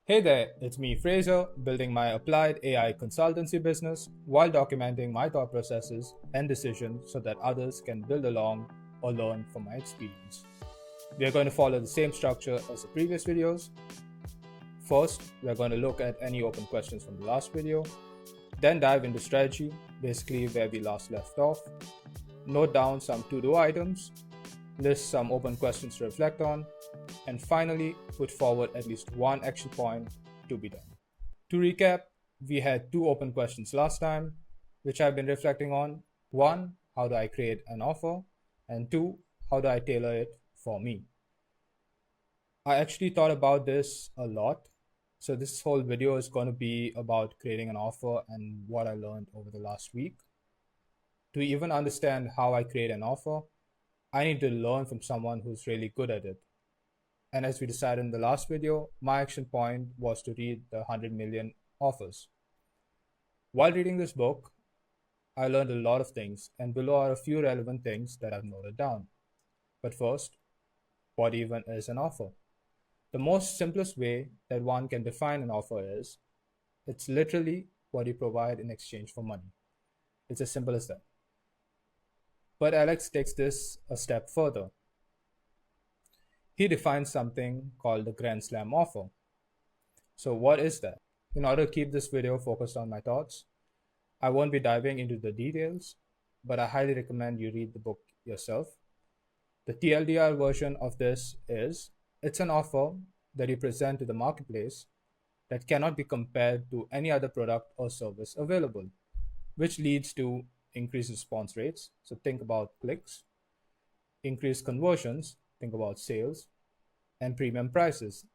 Hey there, it's me, Fraser, building my applied AI consultancy business while documenting my thought processes and decisions so that others can build along or learn from my experience. We are going to follow the same structure as the previous videos. First, we're going to look at any open questions from the last video, then dive into strategy, basically where we last left off, note down some to-do items, list some open questions to reflect on, and finally put forward at least one action point to be done. To recap, we had two open questions last time, which I've been reflecting on. One, how do I create an offer? And two, how do I tailor it for me? I actually thought about this a lot. So this whole video is going to be about creating an offer and what I learned over the last week. To even understand how I create an offer, I need to learn from someone who's really good at it. And as we decided in the last video, my action point was to read the 100 million offers. While reading this book, I learned a lot of things, and below are a few relevant things that I've noted down. But first, what even is an offer? The most simplest way that one can define an offer is it's literally what you provide in exchange for money. It's as simple as that. But Alex takes this a step further. He defines something called the Grand Slam offer. So what is that? In order to keep this video focused on my thoughts, I won't be diving into the details, but I highly recommend you read the book yourself. The TLDR version of this is it's an offer that you present to the marketplace that cannot be compared to any other product or service available, which leads to increased response rates. So think about clicks, increased conversions, think about sales, and premium prices.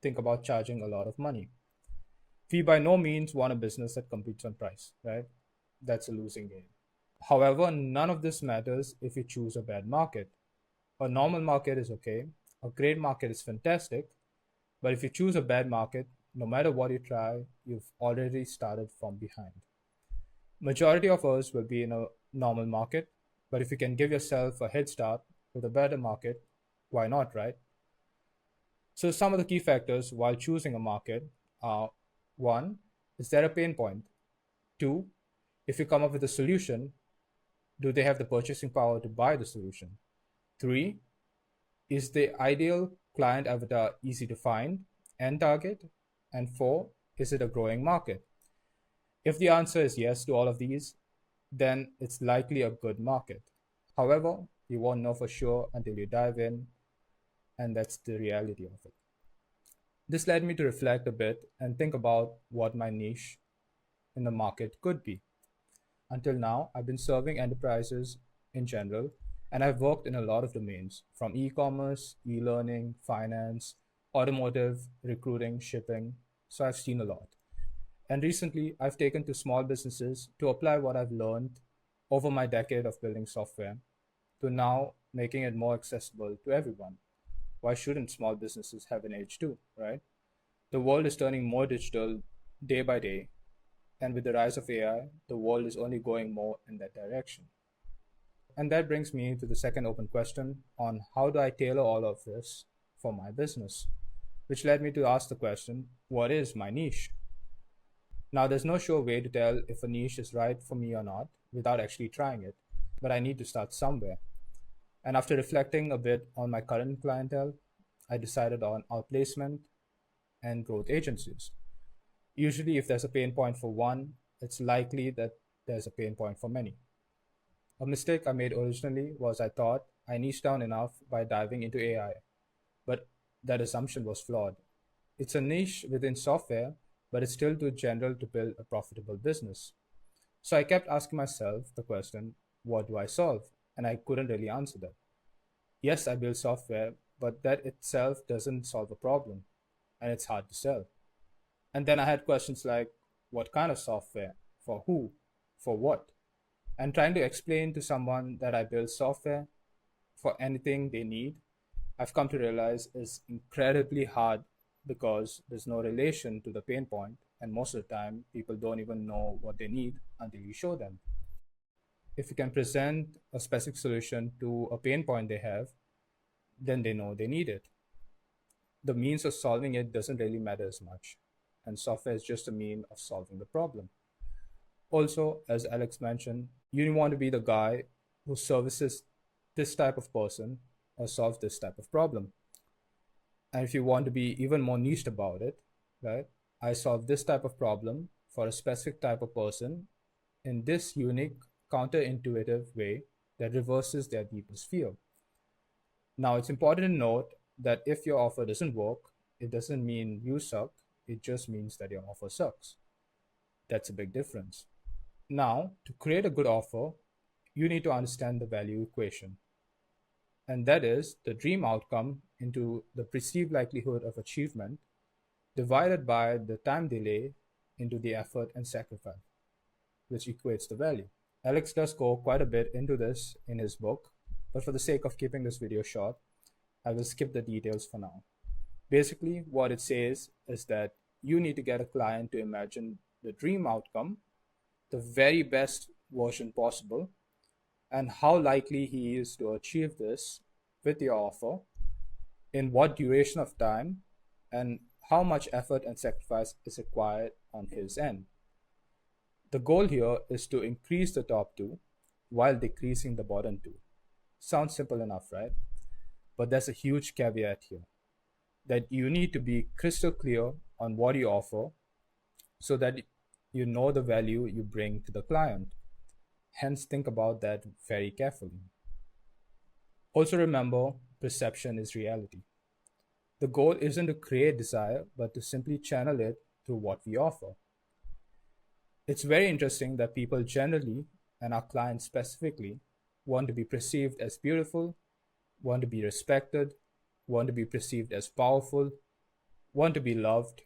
Think about charging a lot of money. We by no means want a business that competes on price, right? That's a losing game. However, none of this matters if you choose a bad market. A normal market is okay, a great market is fantastic, but if you choose a bad market, no matter what you try, you've already started from behind. Majority of us will be in a normal market, but if you can give yourself a head start with a better market, why not, right? So some of the key factors while choosing a market are: one, is there a pain point? Two, if you come up with a solution, do they have the purchasing power to buy the solution? Three, is the ideal client avatar easy to find and target? And four, is it a growing market? If the answer is yes to all of these, then it's likely a good market. However, you won't know for sure until you dive in, and that's the reality of it. This led me to reflect a bit and think about what my niche in the market could be. Until now, I've been serving enterprises in general, and I've worked in a lot of domains from e commerce, e learning, finance, automotive, recruiting, shipping. So I've seen a lot. And recently, I've taken to small businesses to apply what I've learned over my decade of building software to now making it more accessible to everyone. Why shouldn't small businesses have an edge too, right? The world is turning more digital day by day, and with the rise of AI, the world is only going more in that direction. And that brings me to the second open question on how do I tailor all of this for my business, which led me to ask the question, what is my niche? Now, there's no sure way to tell if a niche is right for me or not without actually trying it, but I need to start somewhere. And after reflecting a bit on my current clientele, I decided on outplacement and growth agencies. Usually, if there's a pain point for one, it's likely that there's a pain point for many. A mistake I made originally was I thought I niched down enough by diving into AI, but that assumption was flawed. It's a niche within software, but it's still too general to build a profitable business. So I kept asking myself the question, what do I solve? And I couldn't really answer that. Yes, I build software, but that itself doesn't solve a problem, and it's hard to sell. And then I had questions like, what kind of software? For who? For what? And trying to explain to someone that I build software for anything they need, I've come to realize is incredibly hard because there's no relation to the pain point, and most of the time, people don't even know what they need until you show them. If you can present a specific solution to a pain point they have, then they know they need it. The means of solving it doesn't really matter as much, and software is just a mean of solving the problem. Also, as Alex mentioned, you want to be the guy who services this type of person or solves this type of problem. And if you want to be even more niched about it, right? I solve this type of problem for a specific type of person in this unique, counterintuitive way that reverses their deepest fear. Now, it's important to note that if your offer doesn't work, it doesn't mean you suck, it just means that your offer sucks. That's a big difference. Now, to create a good offer, you need to understand the value equation, and that is the dream outcome into the perceived likelihood of achievement divided by the time delay into the effort and sacrifice, which equates the value. Alex does go quite a bit into this in his book, but for the sake of keeping this video short, I will skip the details for now. Basically, what it says is that you need to get a client to imagine the dream outcome, the very best version possible, and how likely he is to achieve this with your offer, in what duration of time, and how much effort and sacrifice is required on his end. The goal here is to increase the top two while decreasing the bottom two. Sounds simple enough, right? But there's a huge caveat here that you need to be crystal clear on what you offer so that you know the value you bring to the client. Hence, think about that very carefully. Also, remember perception is reality. The goal isn't to create desire, but to simply channel it through what we offer. It's very interesting that people generally, and our clients specifically, want to be perceived as beautiful, want to be respected, want to be perceived as powerful, want to be loved,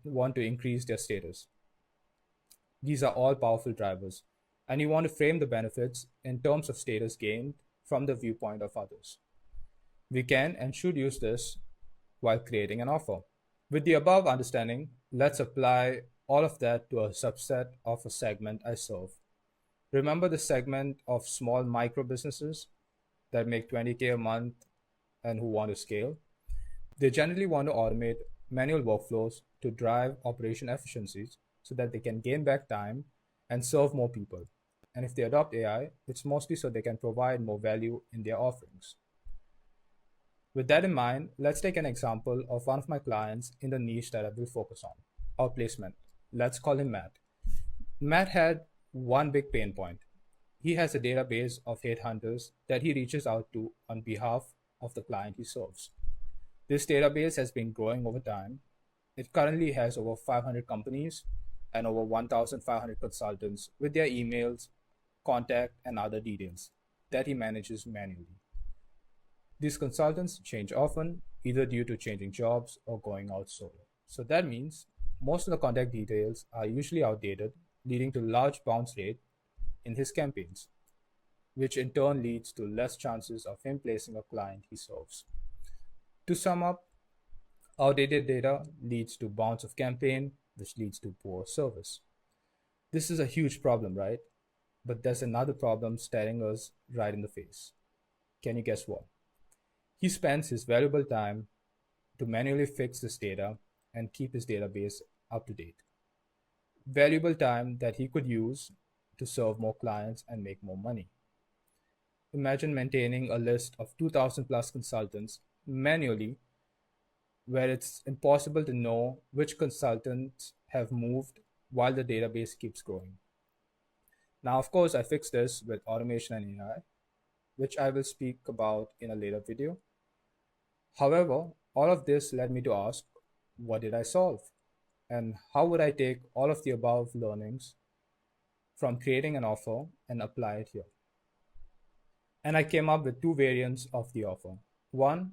want to increase their status. These are all powerful drivers, and you want to frame the benefits in terms of status gained from the viewpoint of others. We can and should use this while creating an offer. With the above understanding, let's apply all of that to a subset of a segment I serve. Remember the segment of small micro businesses that make 20K a month and who want to scale? They generally want to automate manual workflows to drive operation efficiencies so that they can gain back time and serve more people. And if they adopt AI, it's mostly so they can provide more value in their offerings. With that in mind, let's take an example of one of my clients in the niche that I will focus on, outplacement. Let's call him Matt. Matt had one big pain point. He has a database of headhunters that he reaches out to on behalf of the client he serves. This database has been growing over time. It currently has over 500 companies and over 1,500 consultants with their emails, contact, and other details that he manages manually. These consultants change often, either due to changing jobs or going out solo. So that means most of the contact details are usually outdated, leading to large bounce rate in his campaigns, which in turn leads to less chances of him placing a client he serves. To sum up, outdated data leads to bounce of campaign, which leads to poor service. This is a huge problem, right? But there's another problem staring us right in the face. Can you guess what? He spends his valuable time to manually fix this data and keep his database up to date. Valuable time that he could use to serve more clients and make more money. Imagine maintaining a list of 2,000 plus consultants manually, where it's impossible to know which consultants have moved while the database keeps growing. Now, of course, I fixed this with automation and AI, which I will speak about in a later video. However, all of this led me to ask, what did I solve? And how would I take all of the above learnings from creating an offer and apply it here? And I came up with two variants of the offer. One,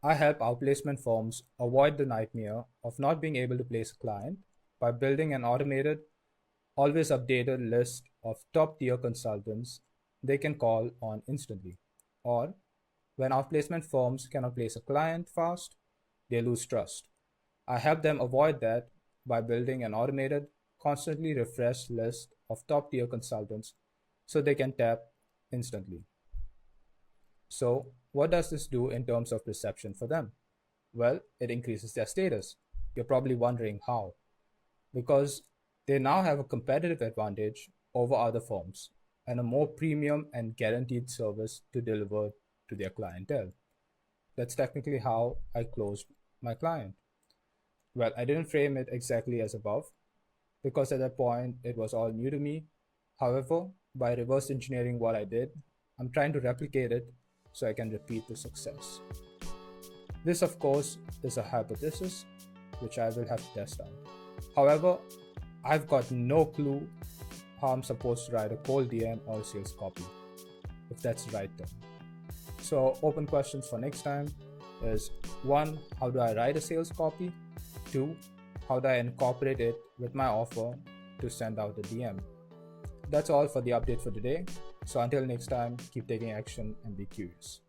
I help outplacement firms avoid the nightmare of not being able to place a client by building an automated, always updated list of top tier consultants they can call on instantly. Or when outplacement firms cannot place a client fast, they lose trust. I help them avoid that by building an automated, constantly refreshed list of top tier consultants so they can tap instantly. So, what does this do in terms of perception for them? Well, it increases their status. You're probably wondering how. Because they now have a competitive advantage over other firms and a more premium and guaranteed service to deliver to their clientele. That's technically how I closed my client. Well, I didn't frame it exactly as above because at that point it was all new to me. However, by reverse engineering what I did, I'm trying to replicate it so I can repeat the success. This, of course, is a hypothesis which I will have to test out. However, I've got no clue how I'm supposed to write a cold DM or a sales copy, if that's the right term. So, open questions for next time is 1. How do I write a sales copy? 2. How do I incorporate it with my offer to send out a DM? That's all for the update for today. So, until next time, keep taking action and be curious.